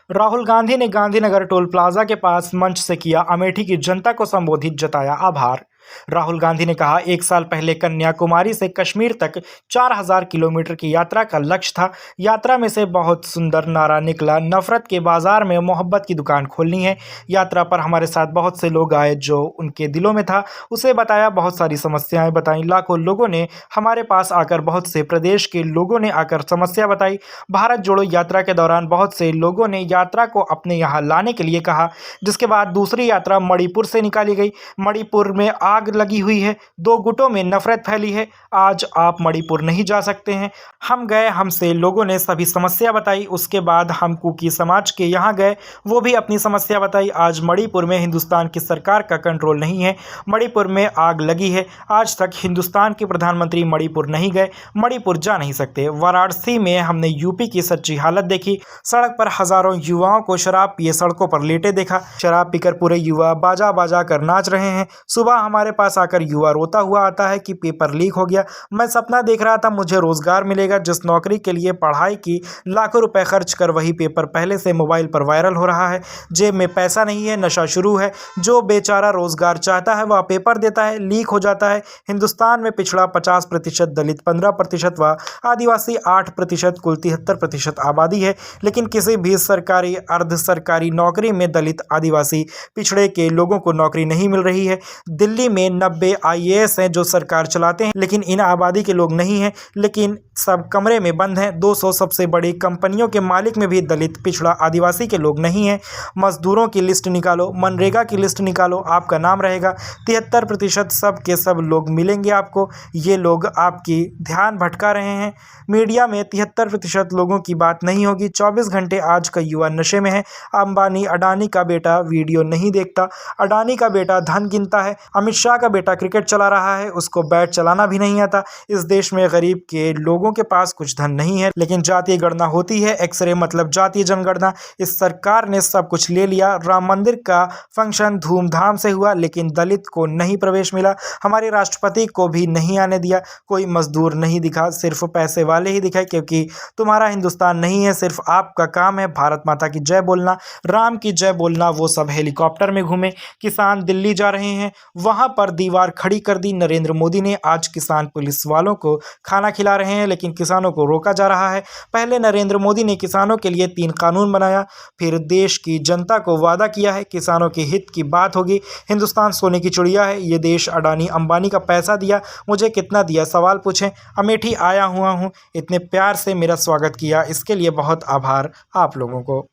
राहुल गांधी ने Gandhinagar toll plaza के पास मंच से किया अमेठी की जनता को संबोधित, जताया आभार। राहुल गांधी ने कहा, 1 साल पहले कन्याकुमारी से कश्मीर तक 4000 किलोमीटर की यात्रा का लक्ष्य था। यात्रा में से बहुत सुंदर नारा निकला, नफरत के बाजार में मोहब्बत की दुकान खोलनी है। यात्रा पर हमारे साथ बहुत से लोग आए, जो उनके दिलों में था उसे बताया, बहुत सारी समस्याएं बताई। लाखों लोगों ने हमारे पास आकर, बहुत से प्रदेश के लोगों ने आकर समस्या बताई। भारत जोड़ो यात्रा के दौरान बहुत से लोगों ने यात्रा को अपने यहाँ लाने के लिए कहा, जिसके बाद दूसरी यात्रा मणिपुर से निकाली गई। मणिपुर में आग लगी हुई है, 2 गुटों में नफरत फैली है। आज आप मणिपुर नहीं जा सकते हैं। हम गए, हमसे लोगों ने सभी समस्या बताई। उसके बाद हम कुकी समाज के यहाँ गए, वो भी अपनी समस्या बताई। आज मणिपुर में हिंदुस्तान की सरकार का कंट्रोल नहीं है, मणिपुर में आग लगी है। आज तक हिंदुस्तान के प्रधानमंत्री मणिपुर नहीं गए, मणिपुर जा नहीं सकते। वाराणसी में हमने यूपी की सच्ची हालत देखी। सड़क पर हजारों युवाओं को शराब पिए सड़कों पर लेटे देखा। शराब पीकर पूरे युवा बाजा बाजा कर नाच रहे हैं। सुबह हमारे पास आकर युवा रोता हुआ आता है कि पेपर लीक हो गया। मैं सपना देख रहा था मुझे रोजगार मिलेगा, जिस नौकरी के लिए पढ़ाई की, लाखों रुपए खर्च कर वही पेपर पहले से मोबाइल पर वायरल हो रहा है। जेब में पैसा नहीं है, नशा शुरू है। जो बेचारा रोजगार चाहता है वह पेपर देता है, लीक हो जाता है। हिंदुस्तान में पिछड़ा 50%, दलित 15% व आदिवासी 8%, कुल 73% आबादी है। लेकिन किसी भी सरकारी अर्ध सरकारी नौकरी में दलित आदिवासी पिछड़े के लोगों को नौकरी नहीं मिल रही है। दिल्ली में 90 IAS हैं जो सरकार चलाते हैं, लेकिन इन आबादी के लोग नहीं हैं, लेकिन सब कमरे में बंद हैं। 200 सबसे बड़ी कंपनियों के मालिक में भी दलित पिछड़ा आदिवासी के लोग नहीं हैं। मजदूरों की लिस्ट निकालो, मनरेगा की लिस्ट निकालो, आपका नाम रहेगा। 73% सब के सब लोग मिलेंगे आपको। ये लोग आपकी ध्यान भटका रहे हैं। मीडिया में 73% लोगों की बात नहीं होगी। 24 घंटे आज का युवा नशे में है। अंबानी अडानी का बेटा वीडियो नहीं देखता, अडानी का बेटा धन गिनता है। अमित शाह का बेटा क्रिकेट चला रहा है, उसको बैट चलाना भी नहीं आता। इस देश में गरीब के लोगों के पास कुछ धन नहीं है, लेकिन जातीय गणना होती है। एक्सरे मतलब जातीय जनगणना। इस सरकार ने सब कुछ ले लिया। राम मंदिर का फंक्शन धूमधाम से हुआ, लेकिन दलित को नहीं प्रवेश मिला। हमारे राष्ट्रपति को भी नहीं आने दिया। कोई मजदूर नहीं दिखा, सिर्फ पैसे वाले ही दिखाए, क्योंकि तुम्हारा हिंदुस्तान नहीं है। सिर्फ आपका काम है भारत माता की जय बोलना, राम की जय बोलना। वो सब हेलीकॉप्टर में घूमे। किसान दिल्ली जा रहे हैं, वहां पर दीवार खड़ी कर दी नरेंद्र मोदी ने। आज किसान पुलिस वालों को खाना खिला रहे हैं, लेकिन किसानों को रोका जा रहा है। पहले नरेंद्र मोदी ने किसानों के लिए 3 कानून बनाया, फिर देश की जनता को वादा किया है किसानों के हित की बात होगी। हिंदुस्तान सोने की चिड़िया है। ये देश अडानी अंबानी का पैसा दिया, मुझे कितना दिया सवाल पूछें। अमेठी आया हुआ हूँ, इतने प्यार से मेरा स्वागत किया, इसके लिए बहुत आभार आप लोगों को।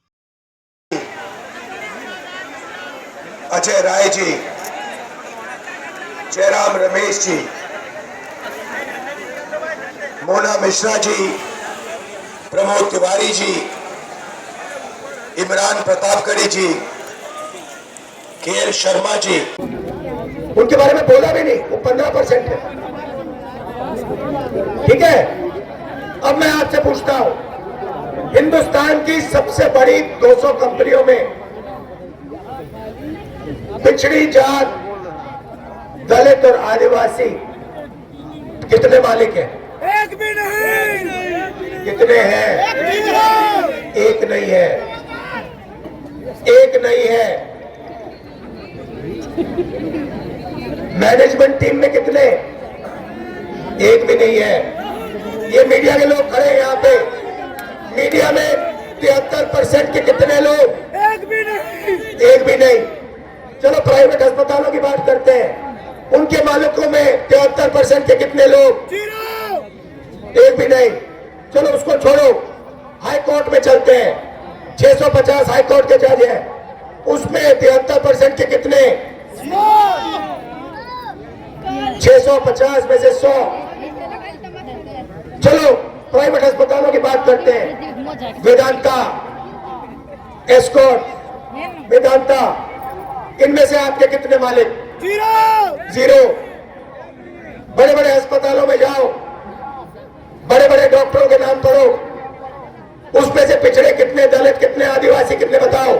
अजय राय जी, जयराम रमेश जी, मोना मिश्रा जी, प्रमोद तिवारी जी, इमरान प्रतापगढ़ी जी, KL शर्मा जी, उनके बारे में बोला भी नहीं। वो 15% है। ठीक है। अब मैं आपसे पूछता हूं, हिंदुस्तान की सबसे बड़ी 200 कंपनियों में पिछड़ी जात, दलित और आदिवासी कितने मालिक हैं? एक भी नहीं। कितने हैं? एक नहीं है। एक नहीं है। मैनेजमेंट टीम में कितने? एक भी नहीं है। ये मीडिया के लोग खड़े हैं यहाँ पे। मीडिया में 73% के कितने लोग? एक भी नहीं। एक भी नहीं। चलो प्राइवेट अस्पतालों की बात करते हैं, उनके मालिकों में 73% के कितने लोग? 0। एक भी नहीं। चलो उसको छोड़ो, हाई कोर्ट में चलते हैं। 650 हाई कोर्ट के जज हैं, उसमें 73% के कितने? 650 में से 100। चलो प्राइवेट अस्पतालों की बात करते हैं। वेदांता, एस्कॉर्ट, वेदांता, इनमें से आपके कितने मालिक? 0। बड़े बड़े अस्पतालों में जाओ, बड़े बड़े डॉक्टरों के नाम पढ़ो, उसमें से पिछड़े कितने, दलित कितने, आदिवासी कितने, बताओ?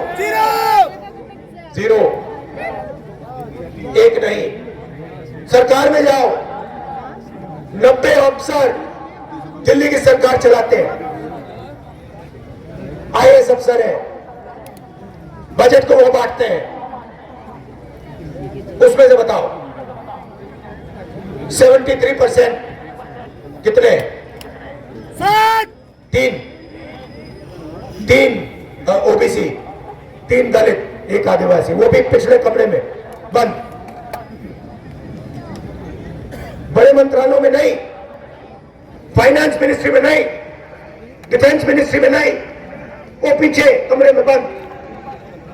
0। एक नहीं। सरकार में जाओ, 90 अफसर दिल्ली की सरकार चलाते हैं। IAS अफसर है, बजट को वो बांटते हैं, उसमें से बताओ 73% कितने? 3 ओबीसी, 3 दलित, 1 आदिवासी, वो भी पिछले कमरे में बंद। बड़े मंत्रालयों में नहीं, फाइनेंस मिनिस्ट्री में नहीं, डिफेंस मिनिस्ट्री में नहीं, वो पीछे कमरे में बंद।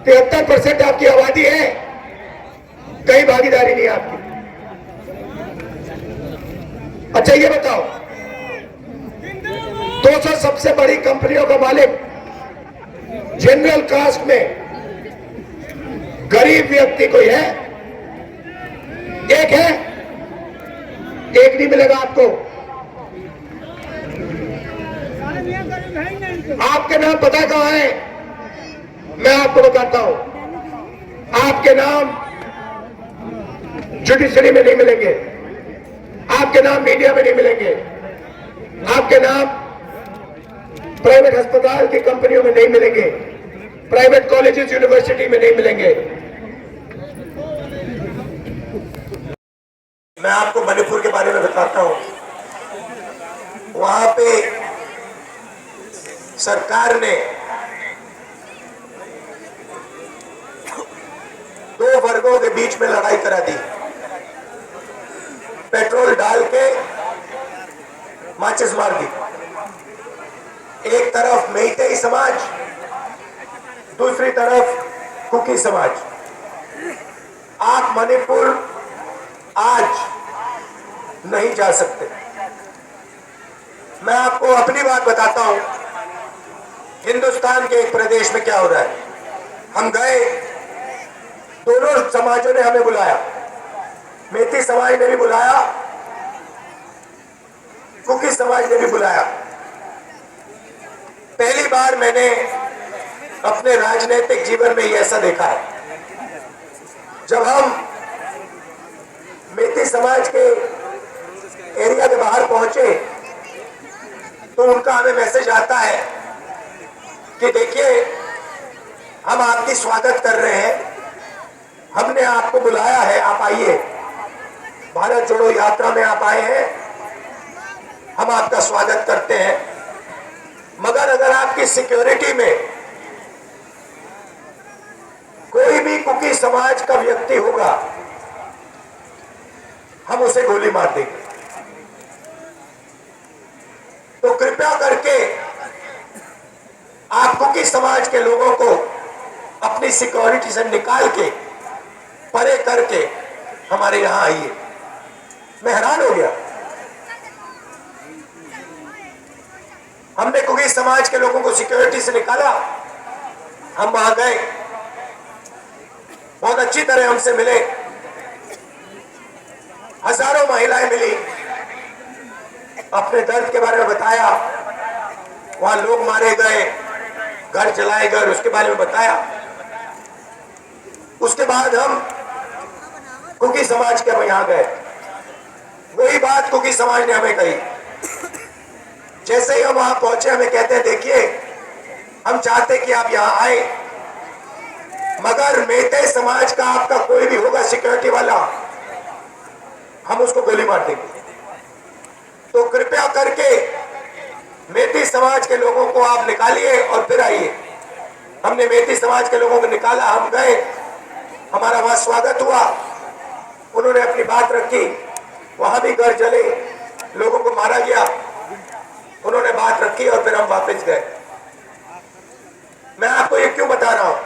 73% आपकी आबादी है, कहीं भागीदारी नहीं आपकी। अच्छा ये बताओ, 200 सबसे बड़ी कंपनियों का मालिक जनरल कास्ट में गरीब व्यक्ति कोई है? एक है? एक नहीं मिलेगा आपको। आपके नाम पता कहां है? मैं आपको बताता हूं। आपके नाम जुडिशरी में नहीं मिलेंगे, आपके नाम मीडिया में नहीं मिलेंगे, आपके नाम प्राइवेट अस्पताल की कंपनियों में नहीं मिलेंगे, प्राइवेट कॉलेजेस यूनिवर्सिटी में नहीं मिलेंगे। मैं आपको मणिपुर के बारे में बताता हूं। वहां पे सरकार ने 2 वर्गों के बीच में लड़ाई करा दी। पेट्रोल डाल के माचिस मार दी। एक तरफ मेइतेई समाज, दूसरी तरफ कुकी समाज। आप मणिपुर आज नहीं जा सकते। मैं आपको अपनी बात बताता हूं। हिंदुस्तान के एक प्रदेश में क्या हो रहा है, हम गए, दोनों समाजों ने हमें बुलाया, मेती समाज ने भी बुलाया, कुकी समाज ने भी बुलाया। पहली बार मैंने अपने राजनीतिक जीवन में ये ऐसा देखा है। जब हम मेती समाज के एरिया के बाहर पहुंचे तो उनका हमें मैसेज आता है कि देखिए, हम आपकी स्वागत कर रहे हैं, हमने आपको बुलाया है, आप आइए, भारत जोड़ो यात्रा में आप आए हैं, हम आपका स्वागत करते हैं। मगर अगर आपकी सिक्योरिटी में कोई भी कुकी समाज का व्यक्ति होगा, हम उसे गोली मार देंगे। तो कृपया करके आप कुकी समाज के लोगों को अपनी सिक्योरिटी से निकाल के, परे करके हमारे यहां आइए। मैं हैरान हो गया। हमने कुकी समाज के लोगों को सिक्योरिटी से निकाला, हम वहां गए, बहुत अच्छी तरह हमसे मिले, हजारों महिलाएं मिली, अपने दर्द के बारे में बताया, वहां लोग मारे गए, घर जलाए गए, उसके बारे में बताया। उसके बाद हम कुकी समाज के यहां गए, वही बात कुकी समाज ने हमें कही। जैसे ही हम वहां पहुंचे, हमें कहते हैं देखिए, हम चाहते कि आप यहां आए, मगर मेते समाज का आपका कोई भी होगा सिक्योरिटी वाला, हम उसको गोली मार देंगे। तो कृपया करके मेती समाज के लोगों को आप निकालिए और फिर आइए। हमने मेती समाज के लोगों को निकाला, हम गए, हमारा वहां स्वागत हुआ, उन्होंने अपनी बात रखी, वहां भी घर जले, लोगों को मारा गया, उन्होंने बात रखी और फिर हम वापस गए। मैं आपको ये क्यों बता रहा हूं?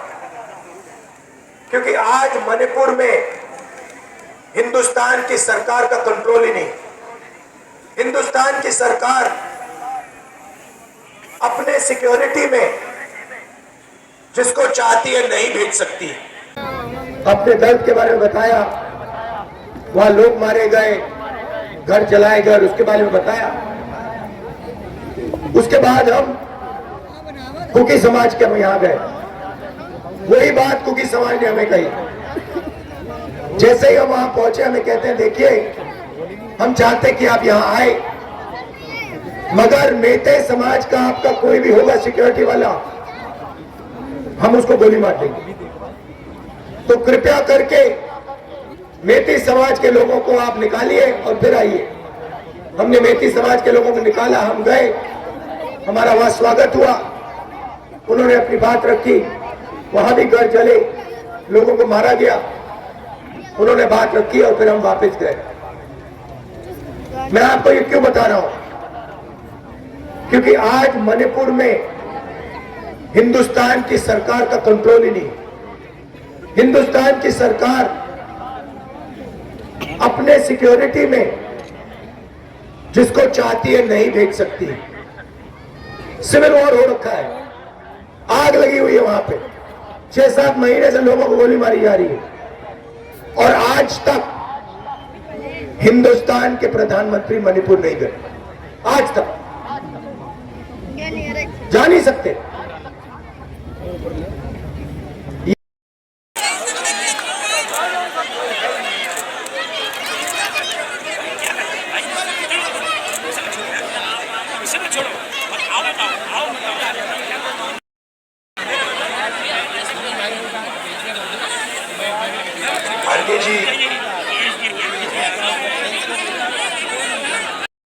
क्योंकि आज मणिपुर में हिंदुस्तान की सरकार का कंट्रोल ही नहीं। हिंदुस्तान की सरकार अपने सिक्योरिटी में जिसको चाहती है नहीं भेज सकती। अपने दर्द के बारे में बताया, वहां लोग मारे गए, घर जलाए गए, उसके बारे में बताया। उसके बाद हम कुकी समाज के यहां गए, वही बात कुकी समाज ने हमें कही। जैसे ही हम वहां पहुंचे, हमें कहते हैं देखिए, हम चाहते कि आप यहां आए, मगर मेते समाज का आपका कोई भी होगा सिक्योरिटी वाला, हम उसको गोली मार देंगे। तो कृपया करके मेती समाज के लोगों को आप निकालिए और फिर आइए। हमने मेती समाज के लोगों को निकाला, हम गए, हमारा वहां स्वागत हुआ, उन्होंने अपनी बात रखी, वहां भी घर जले, लोगों को मारा गया, उन्होंने बात रखी और फिर हम वापस गए। मैं आपको ये क्यों बता रहा हूं? क्योंकि आज मणिपुर में हिंदुस्तान की सरकार का कंट्रोल ही नहीं। हिंदुस्तान की सरकार अपने सिक्योरिटी में जिसको चाहती है नहीं भेज सकती। सिविल वॉर हो रखा है, आग लगी हुई है वहां पे, 6-7 महीने से लोगों को गोली मारी जा रही है और आज तक हिंदुस्तान के प्रधानमंत्री मणिपुर नहीं गए। आज तक जा नहीं सकते। खड़गे जी